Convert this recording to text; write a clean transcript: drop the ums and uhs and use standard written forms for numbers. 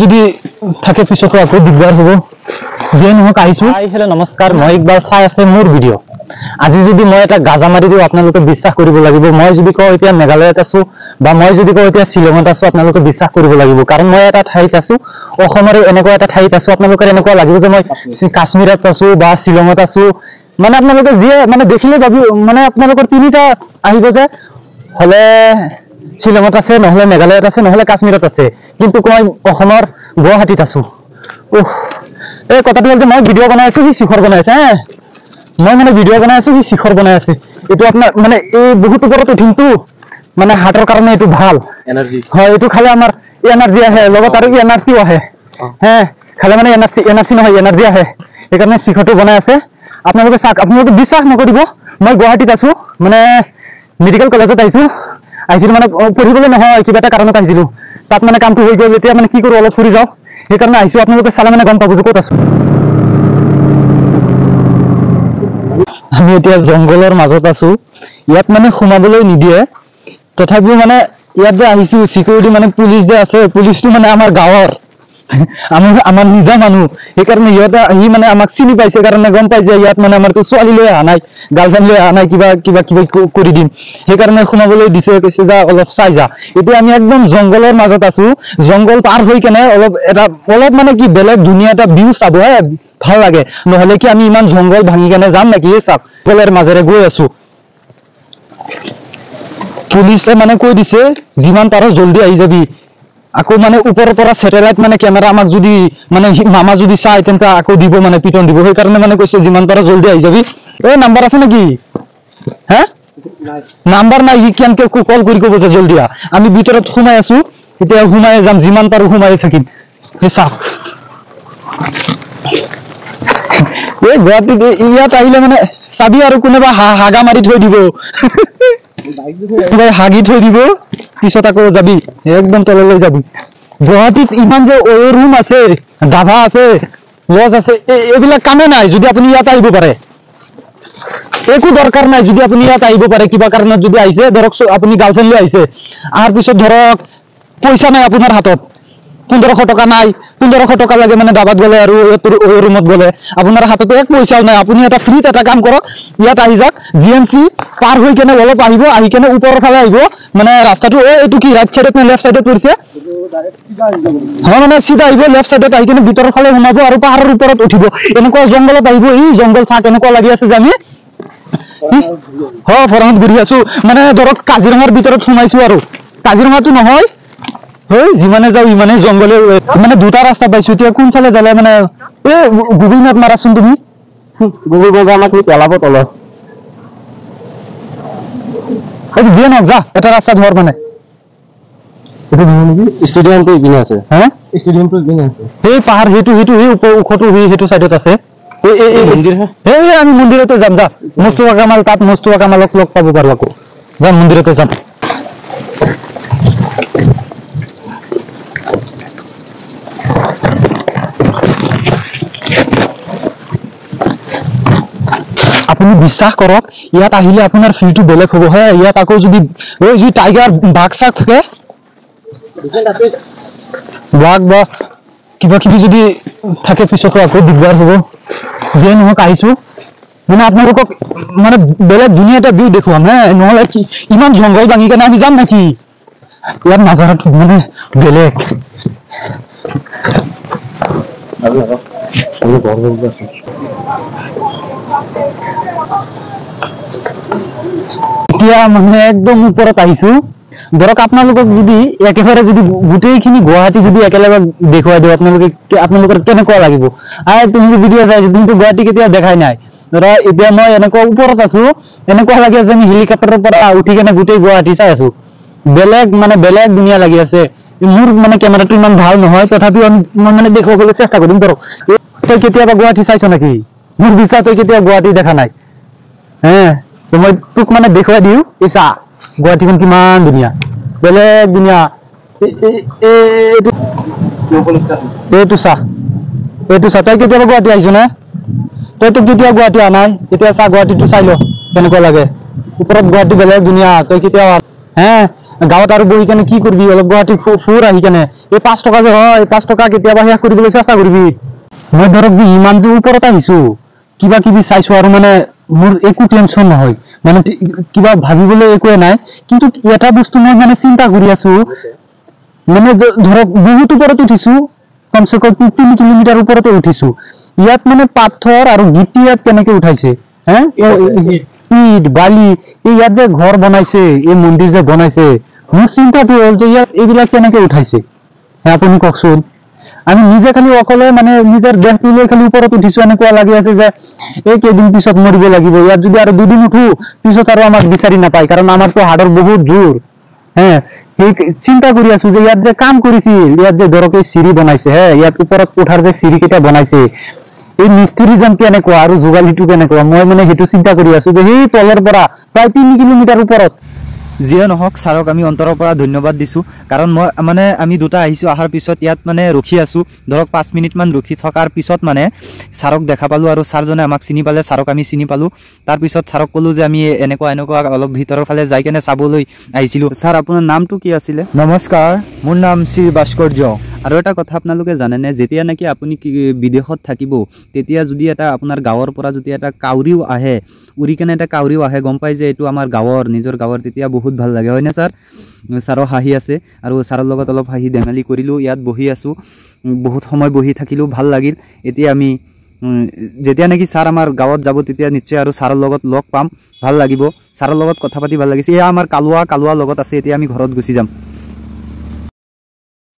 যদি থাকে পিছতো আকৌ দিগদাৰ হ'ব যে নহক আহিছো হেল্ল নমস্কাৰ মই একবাৰ চাই আছে মোৰ ভিডিঅ' আজি যদি মই এটা গাজা মাৰি দিও আপোনালোকে বিশ্বাস কৰিব লাগিব মই যদি কওঁ এতিয়া মেঘালয়ত আছো বা মই যদি কওঁ এতিয়া শ্বিলঙত আছো আপোনালোকে বিশ্বাস কৰিব লাগিব কাৰণ মই এটা ঠাইত আছো অসমৰ এনেকুৱা এটা ঠাইত আছো আপোনালোকৰ এনেকুৱা লাগিব যে মই কাশ্মীৰত আছো বা শ্বিলঙত আছো মানে আপোনালোকে যে মানে দেখিলে ভাবি মানে আপোনালোকৰ তিনিটা আহিব যে হলে শ্বিলঙত আছে নহলে মেঘালয়ত আছে নহলে কাশ্মীৰত আছে কিন্তু মই অসমৰ গুৱাহাটীত আছো এই কথাটো হ'ল যে মই ভিডিঅ' বনাই আছো সি শিখৰ বনাই আছে মই মানে ভিডিঅ' বনাই আছো সি শিখৰ বনাই আছে এইটো আপোনাৰ মানে এই বহুত ওপৰত উঠিমটো মানে হাৰ্টৰ কাৰণে এইটো ভাল এনাৰ্জি হয় এইটো খালে আমাৰ এনাৰ্জি আহে লগত আৰু এনাৰ্জিও আহে খালে মানে এনাৰ্জি নহয় এনাৰ্জি আহে সেইকাৰণে শিখৰটো বনাই আছে আপোনালোকে চাওক আপোনালোকে বিশ্বাস নকৰিব মই গুৱাহাটীত আছো মানে মেডিকেল কলেজত আহিছিলো মানে পঢ়িবলৈ নহয় কিবা এটা কাৰণত আহিছিলো তাত মানে কামটো হৈ গ'ল এতিয়া মানে কি কৰো অলপ ফুৰি যাওঁ সেইকাৰণে আহিছো আপোনালোকে চালে মানে গম পাব যে ক'ত আছো আমি এতিয়া জংগলৰ মাজত আছো ইয়াত মানে সোমাবলৈ নিদিয়ে তথাপিও মানে ইয়াত যে আহিছো সিকিউৰিটি মানে পুলিচ যে আছে পুলিচটো মানে আমাৰ গাঁৱৰ আমাৰ নিজা মানুহ সেইকাৰণে ইহঁতে আহি মানে আমাক চিনি পাইছে কাৰণে গম পাই যে ইয়াত মানে আমাৰতো ছোৱালী লৈ অহা নাই গাৰ্লফ্ৰেণ্ড লৈ অহা নাই কিবা কৰি দিম সেইকাৰণে সোমাবলৈ দিছে কৈছে যা অলপ চাই যা এতিয়া আমি একদম জংগলৰ মাজত আছো জংগল পাৰ হৈ কেনে অলপ মানে কি বেলেগ ধুনীয়া এটা ভিউ চাব ভাল লাগে নহলে কি আমি ইমান জংগল ভাঙি কেনে যাম নেকি চাওক জংগলৰ মাজেৰে গৈ আছো পুলিচে মানে কৈ দিছে যিমান পাৰো জলদি আহি যাবি আকৌ মানে ওপৰৰ পৰা স্যাটেলাইট মানে কেমেৰা আমাক যদি মানে মামা যদি চাই তেন্তে আকৌ দিব মানে পিটন দিব সেইকাৰণে মানে কৈছে যিমান পাৰো জলদি আহি যাবি এই নাম্বাৰ আছে নেকি নাম্বাৰ নাই ই কেনকে কল কৰি ক'ব যে জলদি আমি ভিতৰত সোমাই আছো এতিয়া সোমাই যাম যিমান পাৰো সোমাই থাকিম সেই চাওক এই গুৱাহাটীত ইয়াত আহিলে মানে চাবি আৰু কোনোবা হাগা মাৰি থৈ দিব হাগি থৈ দিব পিছত আকৌ যাবি একদম তললৈ যাবি গুৱাহাটীত ইমান যে ৰুম আছে ধাবা আছে লজ আছে এইবিলাক কামে নাই যদি আপুনি ইয়াত আহিব পাৰে একো দৰকাৰ নাই যদি আপুনি ইয়াত আহিব পাৰে কিবা কাৰণত যদি আহিছে ধৰক আপুনি গাৰ্লফ্ৰেণ্ড লৈ আহিছে আহাৰ পিছত ধৰক পইচা নাই আপোনাৰ হাতত 1500 টকা নাই 1500 টকা লাগে মানে দাবাত গলে আৰু ৰুমত গলে আপোনাৰ হাতত এক পইচাও নাই আপুনি এটা ফ্ৰীত এটা কাম কৰক ইয়াত আহি যাওক জিএমসি পাৰ হৈ কেনে অলপ আহিব আহি কেনে ওপৰৰ ফালে আহিব মানে ৰাস্তাটো এইটো কি ৰাইট সাইডত নে লেফট সাইডত পৰিছে মানে সিধা আহিব লেফট সাইডত আহি কেনে ভিতৰৰ ফালে সোমাব আৰু পাহাৰৰ ওপৰত উঠিব এনেকুৱা জংগলত আহিব এই জংগল চাক এনেকুৱা লাগি আছে যে আমি ফৰঙত ঘূৰি আছো মানে ধৰক কাজিৰঙাৰ ভিতৰত সোমাইছো আৰু কাজিৰঙাটো নহয় যিমানে যাও ইমানে জংগলে মানে দুটা ৰাস্তা পাইছো এতিয়া কোনফালে যালে মানে এই গুগল মেপ মাৰাচোন তুমি গুগল মেপ আমাক পেলাব তলত যিয়ে নহওক যা এটা ৰাস্তা ধৰ মানে ষ্টেডিয়ামটো ইপিনে আছে ষ্টেডিয়ামটো ইপিনে আছে সেই পাহাৰ সেইটো সেই ওখটো সেইটো চাইডত আছে আমি মন্দিৰতে যাম যা মুস্তাফা কামাল তাত মুস্তাফা কামালক লগ পাব পাৰো আকৌ যা মন্দিৰতে যাম আপুনি বিশ্বাস কৰক ইয়াত আহিলে আপোনাৰ ফিলটো বেলেগ হ'ব ইয়াত আকৌ যদি টাইগাৰ বাঘ চাক থাকে বাঘ বা কিবা কিবি যদি থাকে পিছতো আকৌ দিগদাৰ হ'ব যে নহওক আহিছো মানে আপোনালোকক মানে বেলেগ ধুনীয়া এটা ভিউ দেখুৱাম নহলে কি ইমান জংঘল ভাঙি কেনে আমি যাম নেকি ইয়াত নাজাৰাটো মানে বেলেগ এতিয়া মানে একদম ওপৰত আহিছো ধৰক আপোনালোকক যদি একেবাৰে যদি গোটেইখিনি গুৱাহাটী যদি একেলগে দেখুৱাই দিওঁ আপোনালোকৰ কেনেকুৱা লাগিব তুমি ভিডিঅ' চাইছো কিন্তু গুৱাহাটী কেতিয়াও দেখাই নাই ধৰা এতিয়া মই এনেকুৱা ওপৰত আছো এনেকুৱা লাগি আছে আমি হেলিকপ্টাৰৰ পৰা উঠি কেনে গোটেই গুৱাহাটী চাই আছো বেলেগ ধুনীয়া লাগি আছে মোৰ মানে কেমেৰাটো ইমান ভাল নহয় তথাপিও মই মানে দেখুৱাবলৈ চেষ্টা কৰিম ধৰক তই কেতিয়াবা গুৱাহাটী চাইছ নেকি মোৰ বিশ্বাস তই কেতিয়াও গুৱাহাটী দেখা নাই মই তোক মানে দেখুৱাই দিওঁ চা গুৱাহাটীখন কিমান ধুনীয়া বেলেগ ধুনীয়া এইটো চা তই কেতিয়াবা গুৱাহাটী আহিছ নে তইতো কেতিয়া গুৱাহাটী অহা নাই, কেতিয়া চা গুৱাহাটীটো চাই ল কেনেকুৱা লাগে। ওপৰত গুৱাহাটী বেলেগ দুনিয়া, তই কেতিয়া হে গাঁৱত আৰু বহি কেনে কি কৰিবি, অলপ গুৱাহাটী ফুৰ আহি কেনে। এই 5 টকা যে হয়, 5 টকা কেতিয়াবা শেষ কৰিবলৈ চেষ্টা কৰিবি। মই ধৰক যে ইমান যে ওপৰত আহিছো, কিবা কিবি চাইছো আৰু মানে মোৰ একো টেনচন নহয়, মানে কিবা ভাবিবলৈ একোৱে নাই। কিন্তু এটা বস্তু মই মানে চিন্তা কৰি আছো, মানে ধৰক বহুত ওপৰত উঠিছো, কমচে কম 3 কিলোমিটাৰ ওপৰতে উঠিছো। ইয়াত মানে পাথৰ আৰু গিটি ইয়াত কেনেকে উঠাইছে, হে ইট বালি, ইয়াত যে ঘৰ বনাইছে, এই মন্দিৰ যে বনাইছে, মোৰ চিন্তাটো হ'ল যে ইয়াত এইবিলাক কেনেকে উঠাইছে, আপুনি কওকচোন। আমি নিজে খালি অকলে মানে নিজৰ দেহটো লৈ খালি ওপৰত উঠিছো, এনেকুৱা লাগি আছে যে এই কেইদিন পিছত মৰিব লাগিব। ইয়াত যদি আৰু 2 দিন উঠো, পিছত আৰু আমাক বিচাৰি নাপায়, কাৰণ আমাৰতো হাড়ৰ বহুত জোৰ। সেই চিন্তা কৰি আছো যে ইয়াত যে কাম কৰিছিল, ইয়াত যে ধৰক এই চিৰি বনাইছে, ইয়াত ওপৰত কোঠাৰ যে চিৰি কেইটা বনাইছে, এই মিস্ত্ৰীজন কেনেকুৱা আৰু যোগালীটো কেনেকুৱা, মই মানে সেইটো চিন্তা কৰি আছো যে সেই তলৰ পৰা প্ৰায় 3 কিলোমিটাৰ ওপৰত। যিয়ে নহওক ছাৰক আমি অন্তৰৰ পৰা ধন্যবাদ দিছোঁ, কাৰণ মই মানে আমি দুটা আহিছোঁ, অহাৰ পিছত ইয়াত মানে ৰখি আছোঁ, ধৰক 5 মিনিটমান ৰখি থকাৰ পিছত মানে ছাৰক দেখা পালোঁ, আৰু ছাৰজনে আমাক চিনি পালে, ছাৰক আমি চিনি পালোঁ। তাৰপিছত ছাৰক ক'লোঁ যে আমি এনেকুৱা অলপ ভিতৰৰ ফালে যাই কেনে চাবলৈ আহিছিলোঁ। ছাৰ, আপোনাৰ নামটো কি আছিলে? নমস্কাৰ, মোৰ নাম শ্ৰী ভাস্কৰ্য। আৰু এটা কথা আপোনালোকে জানেনে, যেতিয়া নেকি আপুনি বিদেশত থাকিব, তেতিয়া যদি এটা আপোনাৰ গাঁৱৰ পৰা যদি এটা কাউৰীও আহে, উৰি কেনে এটা কাউৰীও আহে, গম পাই যে এইটো আমাৰ গাঁৱৰ, নিজৰ গাঁৱৰ, তেতিয়া বহুত ভাল লাগে, হয়নে ছাৰ? ছাৰো হাঁহি আছে, আৰু ছাৰৰ লগত অলপ হাঁহি ধেমালি কৰিলোঁ, ইয়াত বহি আছোঁ, বহুত সময় বহি থাকিলোঁ, ভাল লাগিল। এতিয়া আমি যেতিয়া নেকি ছাৰ আমাৰ গাঁৱত যাব, তেতিয়া নিশ্চয় আৰু ছাৰৰ লগত লগ পাম, ভাল লাগিব, ছাৰৰ লগত কথা পাতি ভাল লাগিছে। এয়া আমাৰ কালুৱা লগত আছে, এতিয়া আমি ঘৰত গুচি যাম।